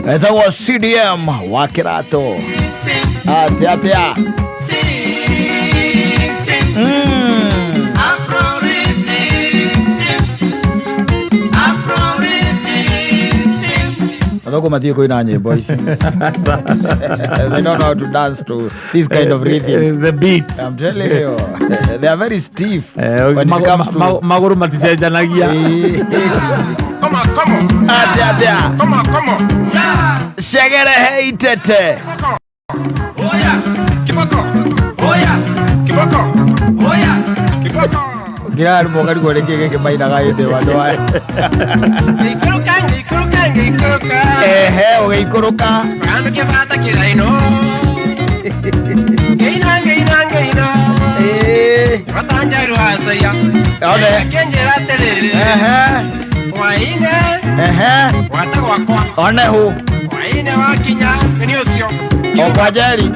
Etagwo CDM wa kirato. Atia. Adoko Matthew koina nyimbo hizi. They don't know how to dance to this kind of rhythms. The beats. I'm telling you. They are very stiff. When it comes to maguru matisejanagia. Come on. Atia. Come on. Yeah. Shegere hey tete. Oya. Kiboko. Girar mogari gore ke maina ga inde wano ai. Ikuruka. Ugeikuruka. Kama ke bata kiraino. Geina. Watanja ruasaya. Ole. Kenjera telele. Waine. Watagwa. One hu. Waine wakinya niosio. Okwajeri.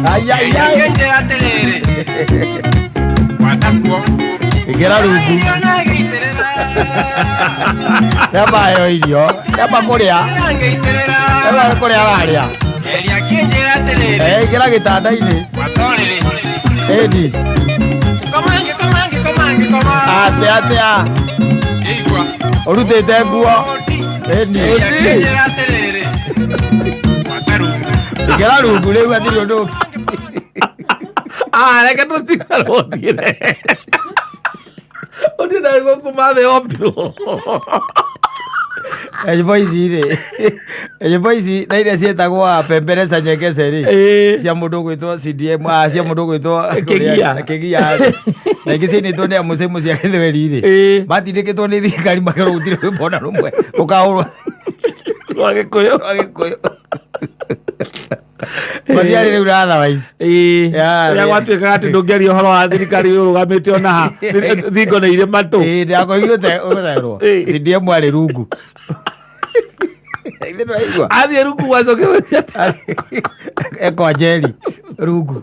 Ai. Kenjera telele. Watakwo. Igera rungu. Yaba yo irio. Yaba kuria. Yaba kuria baria. Eria kenjera telele. Igera gitanda-ini. Watorere. Edi. Komange. Atia. Igwa. Urutete nguo. Edi. Kenjera telele. Wataru. Igera rungu riu athiri undu. Reke tutigaro thire. Ndina rĩgwo kuma thĩ opiro. Nyĩmbo ici na iria ciĩtagwo pembereza nyekece rĩ cia mũndũ gwĩtwo CDM cia mũndũ gwĩtwo Kĩgia na ingĩ ciinĩtwo nĩ amucemu cia gĩthweri rĩ matindĩkĩtwo nĩ thirikari makerwo gũtirĩ rwĩmbo ona rũmwe ũkaũrwo rwa Gĩkũyũ. Mathiarĩ rĩu otherwise rĩrĩa gwatuĩkaga atĩ ndũngĩaria ũhoro wa thirikari ũrũgamĩte ona ha thingo nĩ irĩ matũ. Ndakoigua ũtherwo CDM arĩ rungu athiĩ rungu gwacoke ekwa njeri rungu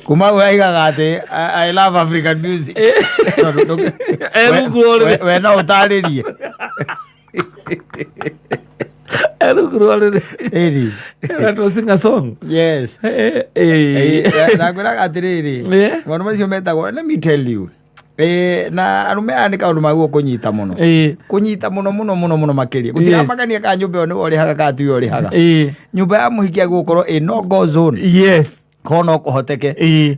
kuma we aigaga atĩ I love African music rungu rũrĩrĩ we no ũtarĩrie Let us sing a song. Yes. Nakwĩraga atĩrĩrĩ maũndũ macio metagwo let me tell you na arume aya nĩ kaũndũ maguo kũnyita mũno makĩria gũtiramakania ka nyũmba ĩyo nĩwe ũrĩhaga ka tiwe ũrĩhaga nyũmba ya mũhiki agũkorwo ĩ no go zone. Yes. Korwo no kũhoteke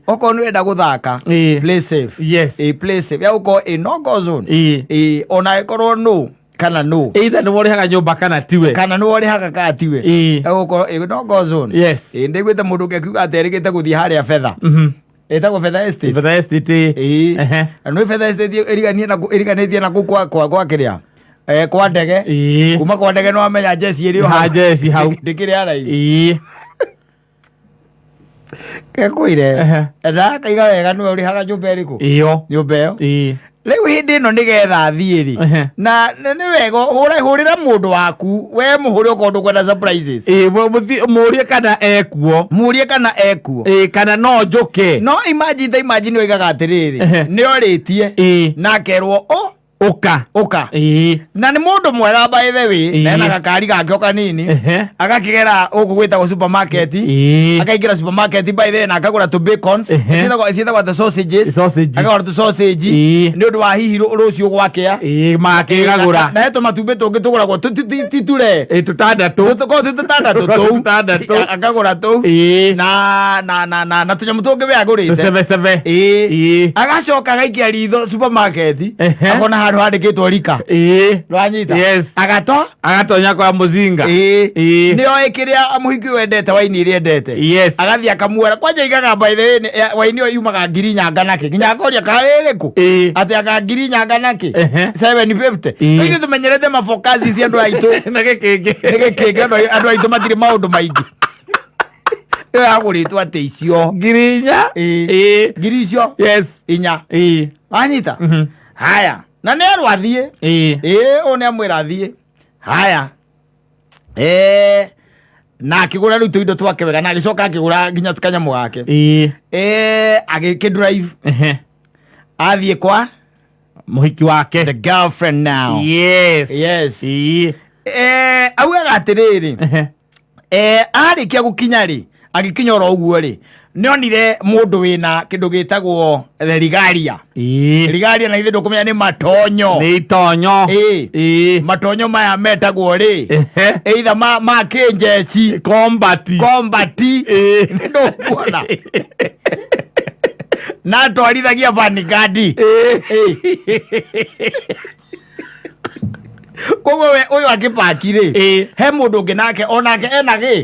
okorwo nĩ wenda gũthaka play safe. Yes. Play safe ya gũkorwo ĩ no go zone ona ĩkorwo no kana no either nĩ worihaga nyũmba kana tiwe ka tiwe egũkorwo no go zone. Yes. Ndĩiguĩte mũndũ ũngĩkiuga atĩ erĩgĩte gũthiĩ harĩa Fetha ĩtagwo Fetha Estate nĩ Fetha Estate ĩriganĩtie na kwa kĩrĩa kwa ndege kuma kwa ndege nĩwamenya jeci ĩrĩ hau ndĩkĩrĩ haraihu gekwĩre ndakaiga wega nĩwe ũrĩhaga nyũmba ĩrĩkũ nyũmba ĩyo rĩu hĩndĩ ĩno nĩgetha thiĩ-rĩ na nĩ wega hũrĩra mũndũ waku we mũhũre okorwo ndũkwenda surprises mũrie kana ekuo kana no njũke no imagine oigaga atĩrĩrĩ nĩorĩtie na akerwo ũka na nĩ mũndũ mwega by the way na gakari gake o kanini agakĩgera gũkũ gwĩtagwo supermarket akaingĩra supermarket by the way na akagũra tũ bacons ciĩtagwo the sausages akagũra tũ sausage nĩ ũndũ wa hihi rũciũ gwakĩa makĩgagũra na he tũmatumbĩ tũngĩ tũgũragwo titure tũtandatũ akagũra tũu na tũnyamũ tũngĩ we agũrĩte agacoka agaikia ritho supermarket akona handũ handĩkĩtwo rika rwanyita agatonya kwa mũzinga nĩoĩ kĩrĩa mũhiki wendete waini ĩrĩa endete agathiĩ akamuoera kwanja igaga by the way waini ĩyo yumaga ngiri nyanga nakĩ nginya akoria karĩrĩkũ atĩ aka ngiri nyanga nakĩ 750 ithuĩ tũmenyerete mabokazi cia andũ aitũ nĩ gĩkĩngĩ andũ aitũ matirĩ maũndũ maingĩ ĩyo yagũrĩtwo atĩ icio ngiri icio inya wanyita haya na nĩ erwo athiĩ ũũ nĩ amwĩra athiĩ haya na akĩgũra rĩu tũindo twake wega na agĩcoka akĩgũra nginya kanyamũ gake agĩkĩdrive athiĩ kwa muhiki wake the girlfriend now. Yes. Augaga atiriri arikia gukinya ri agikinya oro uguo ri nionire mundu wina kindu gitagwo rigaria. Rigaria na ithe ndukumenya ni matonyo. Ni itonyo. Matonyo maya metagwo ri either ma kenjeci combat ndukuona na twarithagia vanigadi. Koguo we uyu akipakire he mundu ungi nake onake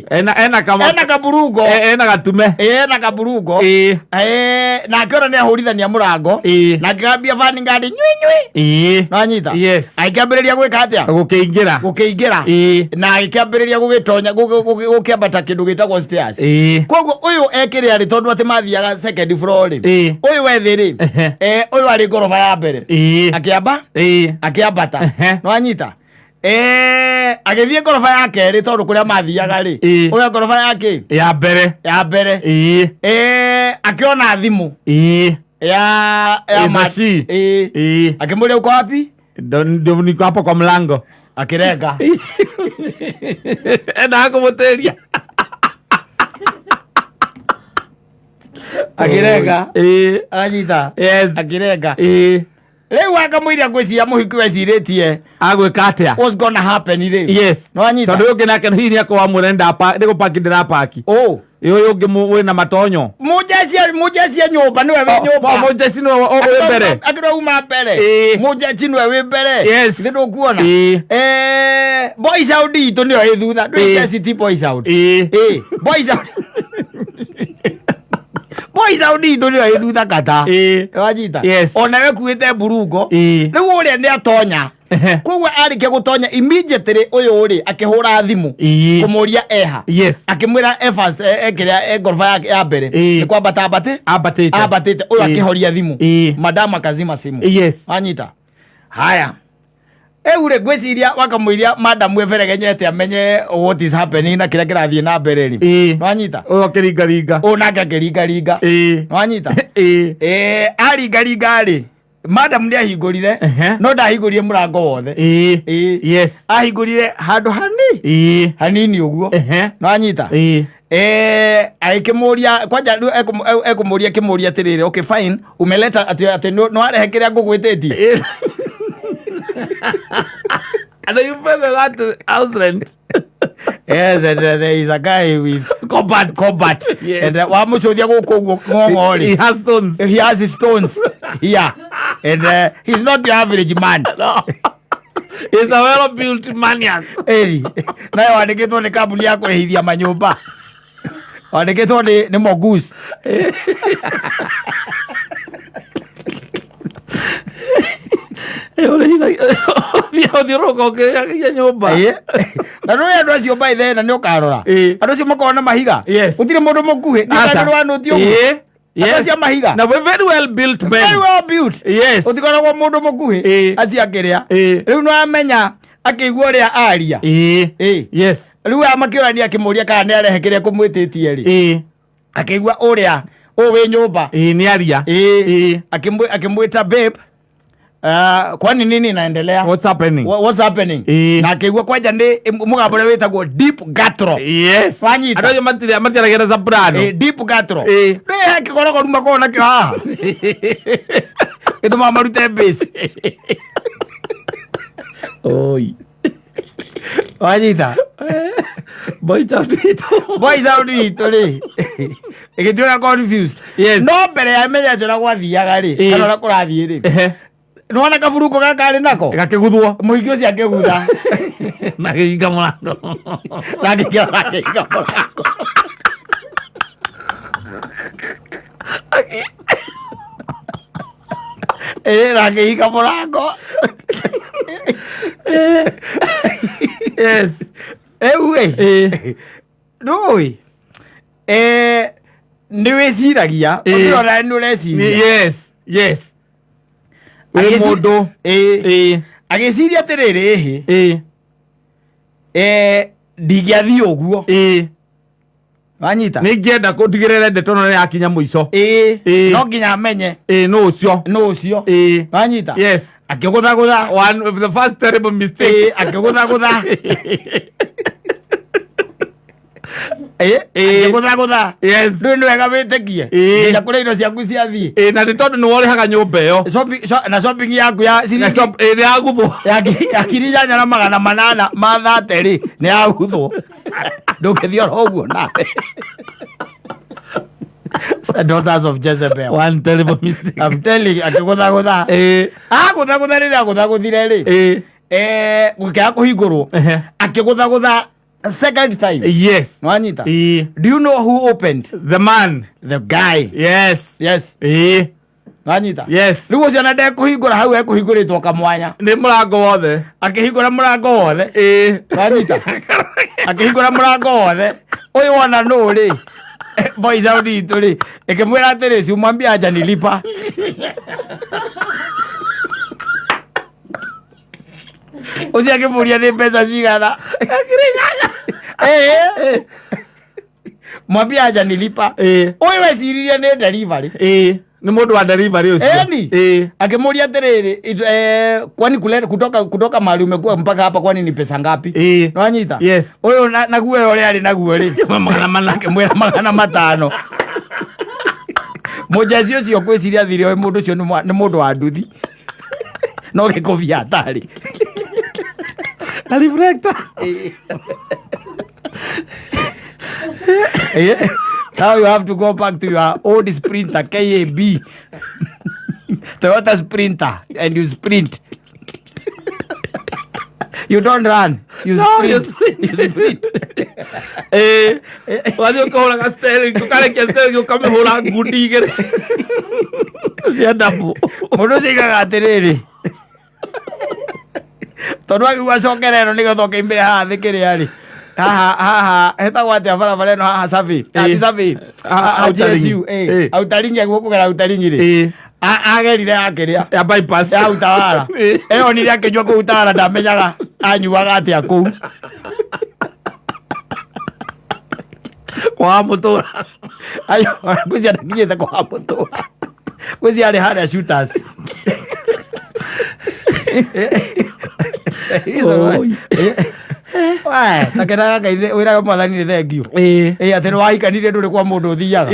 ena kaburungo ena gatume ena kaburungo nake ona ni ahurithania murango na ngambia vaningadi nywi nanyita aikambiriria gwika atia gukiingira na aikambiriria gugitonya gukiambata kindu gitagwo stairs. Koguo uyu ekire ari tondu ati mathiaga second floor ri uyu wethi ri uyu ari ngorofa ya mbere akiambata nanyita agithie ngorofa yake ri tondu kuria mathiaga ri uyu ngorofa yake ya mbere akiona thimu ya machi akimuria uko wapi ndio niko hapo kwa mlango akirenga enda kumuteria akirenga anyita akirenga Leo akamwira gwiciria muhiki weciritie agwika atia what's gonna happen ri no anyita tondu ungi nake hihi akwa murenda ndi gupaki ndira paki uyu ungi wina matonyo mujecia nyumba niwe wi nyumba mujeci niwe wi mbere akira uma mbere mujeci niwe wi mbere ndu kuona boys out itu niwe wi thutha ndwiceci ti boys out boys out boys out itu niwe wi thutha kata wajita ona we kuite burungo riu uria ni atonya koguo arikia gutonya immediately uyu uri akihura thimu kumuria eha akimwira efas ekiria ngorofa yake ya mbere ni kwambata abatite uyu akihoria thimu madam akazima simu anyita haya ure gwiciria wakamwiria madam weveregenyete amenye what is happening na kira kirathie na mbere ri no anyita uyu akiringa onake akiringa no anyita aringa ri madam ni ahingurire no ndahingurire murango wothe ahingurire handu hanini uguo no anyita aikimuria kwanja ekumuria kimuria tirire okay fine umeleta ati no arehe kiria ngugwititie and you pay that house rent. Yes, and there is a guy with combat. And wamuchodia guko ngongori. He has his stones here. And he's not the average man. No. He's a well-built maniac. Na wandikitwo ni kabuli ya kurehithia manyumba. Wandikitwo ni mogus. Thio roko ke nyumba na no ya ndocio by then na ni ukarora andu cio makona mahiga utire mundu mukuhi ni kandu wa nutio cia mahiga na very well built men utikoragwo mundu mukuhi aciakiria riu no amenya akigwo ria aria riu amakiorania akimuria kana ni arehe kiria kumwititie ri akigwa uria wi nyumba ni aria akimwita babe kwani nini inaendelea? What's happening? Na akigwa kwanja ni mugabore witagwo deep guttural. Wanyita. Ado matira gereza brado. Deep guttural. Ndio akikorogo ruma kona kyo ha. Ito mama rute base. Oi. Wanyita. Boys out it ri. Ikituka confused. No bere ya menya tena gwathiaga ri. Kana ora kurathie ri. Nwana kaburuko gakari nako gakeguthwo muhiki ucio akegutha na giga murango na giga murango na giga murango Noi ni weciragia ukiona ni ureciria we mundu agiciria atiriri ndigiathie uguo wanyita nĩ ngĩenda kũndigĩrĩre ndeto no yakinya mũico no nginya amenye no ũcio wanyita yes akĩgũthagũtha one of the first terrible mistake akĩgũthagũtha akĩgũthagũtha yes rĩu nĩ wega wĩtĩkie nginya kũrĩa indo ciaku ciathiĩ na nĩ tondũ nĩ worĩhaga nyũmba ĩyo na shopping yaku ya nĩ yaguthwo ya kiri inyanya na 800 ma 30 nĩ yaguthwo ndũngĩthiĩ oro ũguo nawe daughters of Jezebel one terrible mistake I'm telling you akĩgũthagũtha agũthagũtha rĩrĩa agũthagũthire rĩ gũkĩaga kũhingũrwo akĩgũthagũtha second time yes wanyita do you know who opened the man the guy yes wanyita yes rĩu ũcio na ndekũhingũra hau ekũhingũrĩtwo kamwanya nĩ mũrango wothe akĩhingũra mũrango wothe wanyita akĩhingũra mũrango wothe ũyũ wona nũ rĩ boys out itũ rĩ ĩkĩmwĩra atĩrĩ si umwambia aja nilipa ũcio akĩmũria nĩ mbeca cigana mwambia aja nilipa ũyũ weciririe nĩ delivery nĩ mũndũ wa delivery ũcio akĩmũria atĩrĩrĩ kwani kutoka mahali umekuwa mpaka hapa kwani ni pesa ngapi wanyita yes ũyũ naguo ũrĩa arĩ naguo rĩ akĩmwĩra 500 mũjaji ũcio kwĩciria thire ũyũ mũndũ ũcio nĩ mũndũ wa nduthi no gĩkũbia atarĩ na reflector now you have to go back to your old sprinter KAB Toyota Sprinter and you sprint you don't run you sprint wathi ũkahũraga steering ũkarekia steering ũkamĩhũra ngundi igĩrĩ cia ndabu mũndũ ũcio aigaga atĩrĩrĩ tondũ akiuga cokerero nĩgetha ũkĩimbĩre haha thĩ kĩrĩa rĩ haha hetagwo atĩa barabara ĩno haha sabi autaringi guo kũgera autaringi rĩ agerire yakĩrĩa ya bypass ya utawara eyonire akĩnyua kũu utawara ndamenyaga anyuaga atĩa kũu kwa mũtũra kwĩci atakinyĩte kwa mũtũra kwĩci arĩ harĩa shooters takenaga Ngai wĩraga mwathani nĩ thengio atĩ nĩ wahikanirie ndũrĩ kwa mũndũ ũthiaga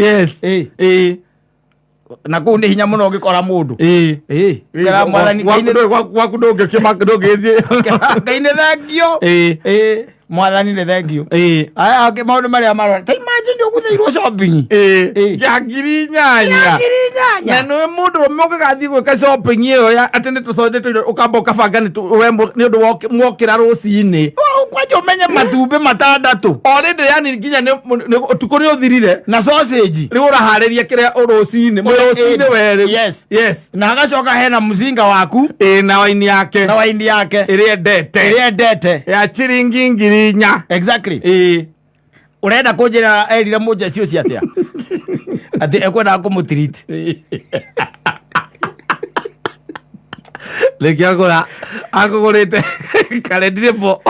na kũu nĩ hinya mũno ũngĩkora mũndũ gwaku ndũngĩthiĩ Ngai nĩ thengio mwathani nĩ thengio maũndũ marĩa marora ta imagine ũgũthĩirwo shopping ya ngiri inyanya na nĩ mũndũ ũmwe ũgathiĩ gwĩka shopping ĩyo atĩ nĩ tũcondete ũkamba ũkabanga nĩ ũndũ mwokĩra rũcinĩ kwanja ũmenye matumbĩ 6 already yani nginya ũtukũ nĩ ũthirire na sausage rĩu ũraharĩria kĩrĩa rũcinĩ werĩ yes na agacoka hena mũcinga waku na waini yake ĩrĩa endete ya chiringi ngiri inya exactly urenda kũnjĩra erire mũjeshi ũcio atĩa atĩ ekwendaga kũmũtreat rĩkĩ akũgũrĩte karendirebo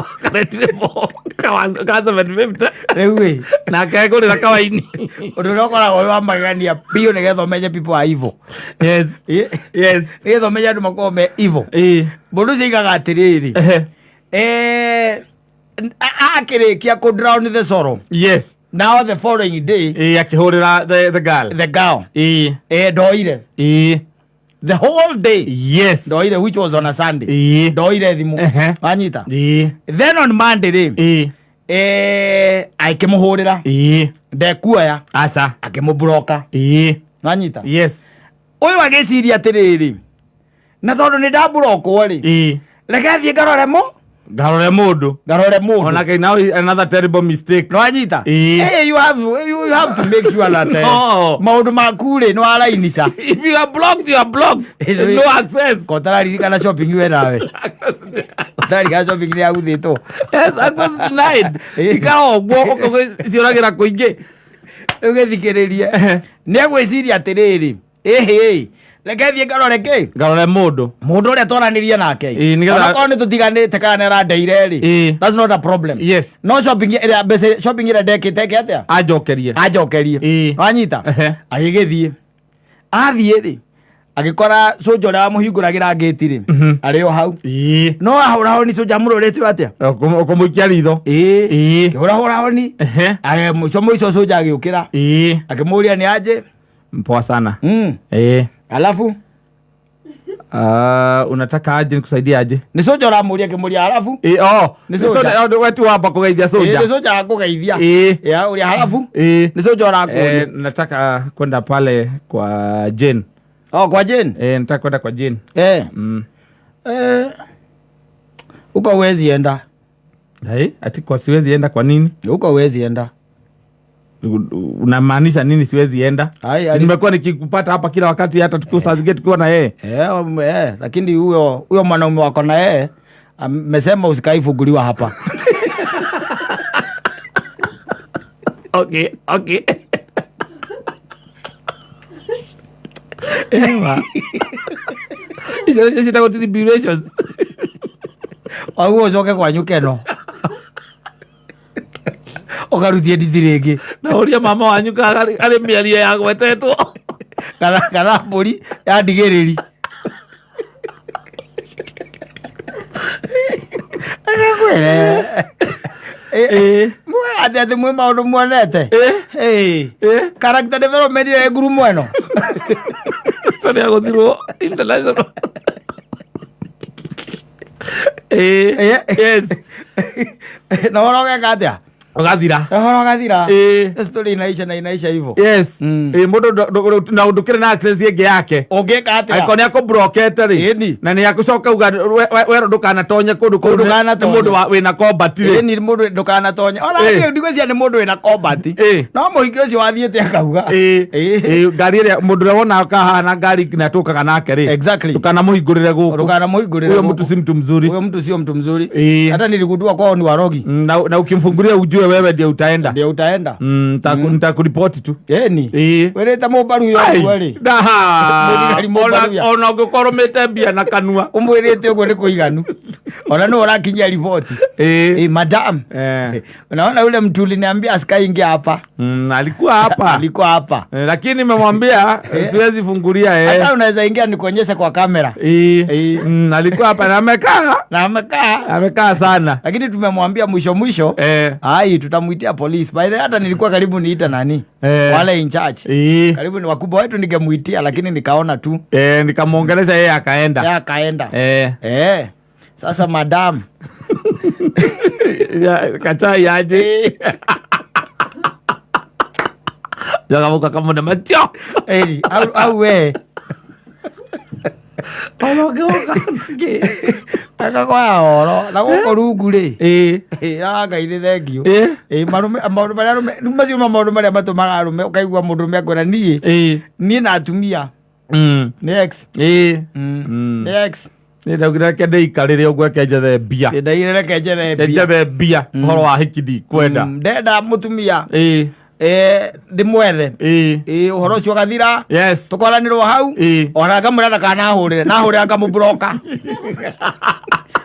ka 750 rĩu na akegũrĩra kawaini ũndũ ũrĩa ũkoragwo wĩ wa magegania biũ nĩgetha ũmenye people are evil nĩgetha ũmenye andũ makoragwo me evil mũndũ ũcio aigaga atĩrĩrĩ akĩrĩkia kũ drown the sorrow now the following day akĩhũrĩra the girl ndoire the whole day ndoire which was on a Sunday ndoire thimũ wanyita then on Monday rĩ akĩmũhũrĩra ndekuoya aca akĩmũbroka wanyita ũyũ agĩciria atĩrĩrĩ na tondũ nĩ ndaburokwo rĩ reke thiĩ ngarore mũndũ onake now another terrible mistake no anyita you have to make sure that maũndũ maku rĩ nĩ warainica if you are blocked no access kotararikana shopping we nawe kotararikana shopping nĩ aguthĩtwo access denied ikara ũguo ũkũciũragĩra kũingĩ rĩu gĩthikĩrĩrie nĩ egwĩciria atĩrĩrĩ reke thiĩ ngarore kĩ ngarore mũndũ ũrĩa twaranĩrie nake nĩgetha onakorwo nĩ tũtiganĩte kana nĩrandeire rĩ, that's not a problem. Yes. No shopping ĩrĩa ndekĩte ĩke atĩa anjokerie wanyita agĩgĩthiĩ athiĩ rĩ agĩkora soja ũrĩa wamũhingũragĩra ngĩti rĩ arĩ o hau no ahũra honi soja mũrorete atĩa ũkũmũikia ritho kĩhũrahũra honi mũico soja agĩũkĩra akĩmũria nĩ aje poa sana alafu unataka aje nikusaidia aje ni soja ũramũria akĩmũria alafu ni soja wetu wapa kugeithia soja ni soja akugeithia ya uria halafu ni soja ũrakũria nataka kwenda pale kwa Jane. Kwa Jane nataka kwenda kwa Jane. Uko huwezi enda. Ati kwa siwezi enda kwa nini? Uko huwezi enda. Unamaanisha nini siwezi enda? Nimekuwa nikikupata hapa kila wakati hata tukiwa saa zingine tukiwa na yeye. Lakini huyo mwanaume wako na yeye amesema usikaifunguliwa hapa. Okay. Sisi tako tribulations. Au ucoke kwanyu keno. Okarutie nditi rĩngĩ na uria mama wanyu arĩ mĩario ya gwetetwo kana mbũri ya ndigĩrĩri agĩkwĩre atĩ mwĩ maũndũ muonete character development ĩrĩa nguru mweno so nĩ agũthirwo international. Yes. Na ũrogeka atĩa Gathira. Story inaisha hivyo. Yes. Mundu na ndukire na access yake yake. Ongeka atia. Aikoni yako brokete ri. Na ni yakucoka uga wero ndukanatonye kundu mundu wina combat ri. Ni mundu ndukanatonye. Ona ndigwĩcia ni mundu wina combat. No muhiki ucio wathiĩte akauga. Ngari ĩrĩa mundu ũrĩa wona kahana ngari na tukaga nake ri. Exactly. Tukanamuhingũrĩre gũkũ. Huyo mtu si mtu mzuri. Huyo mtu sio mtu mzuri. Hata niligundua kwao ni warogi. Na ukimfungulia ujue wewe ndio utaenda. Nitakuripoti tu. Wereta mũmbaru yo kweli. Ona ngũkorwo mĩtembia na kanua. Umwĩrĩte ũguo nĩ kũiganu. Ona no ũrakinyia ripoti. Madam. Unaona yule mtu uliniambia asikaingia hapa. Alikuwa hapa. Lakini nimemwambia siwezi fungulia hata unaweza ingia nikuonyeshe kwa kamera. Alikuwa hapa na amekaa sana. Lakini tumemwambia mwisho tutamuitia police. By the way hata nilikuwa karibu niita nani? Wale in charge. Karibu ni wakubwa wetu ningemuitia lakini nikaona tu. Nikamuongeleza yeye akaenda. Sasa madam. Kacha yaje. Jagamuka kama na macho. Au we. Akakwa oro na gũkũ rungu rĩ Ngai nĩ thengio maũndũ marĩa matũmaga arũme ũkaigua mũndũrũme akwĩra niĩ na atumia nĩ ex ndaugire reke ndĩikarĩre ũguo kenjethe mbia kenjethe mbia ũhoro wa hiki ndikwenda ndenda mũtumia ndimwethe ũhoro ũcio gathira tũkwaranĩrwo hau ona ngamwĩra ndakanahũrĩre nahũrĩra ngamũbroka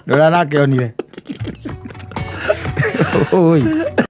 ndũrĩa nake onire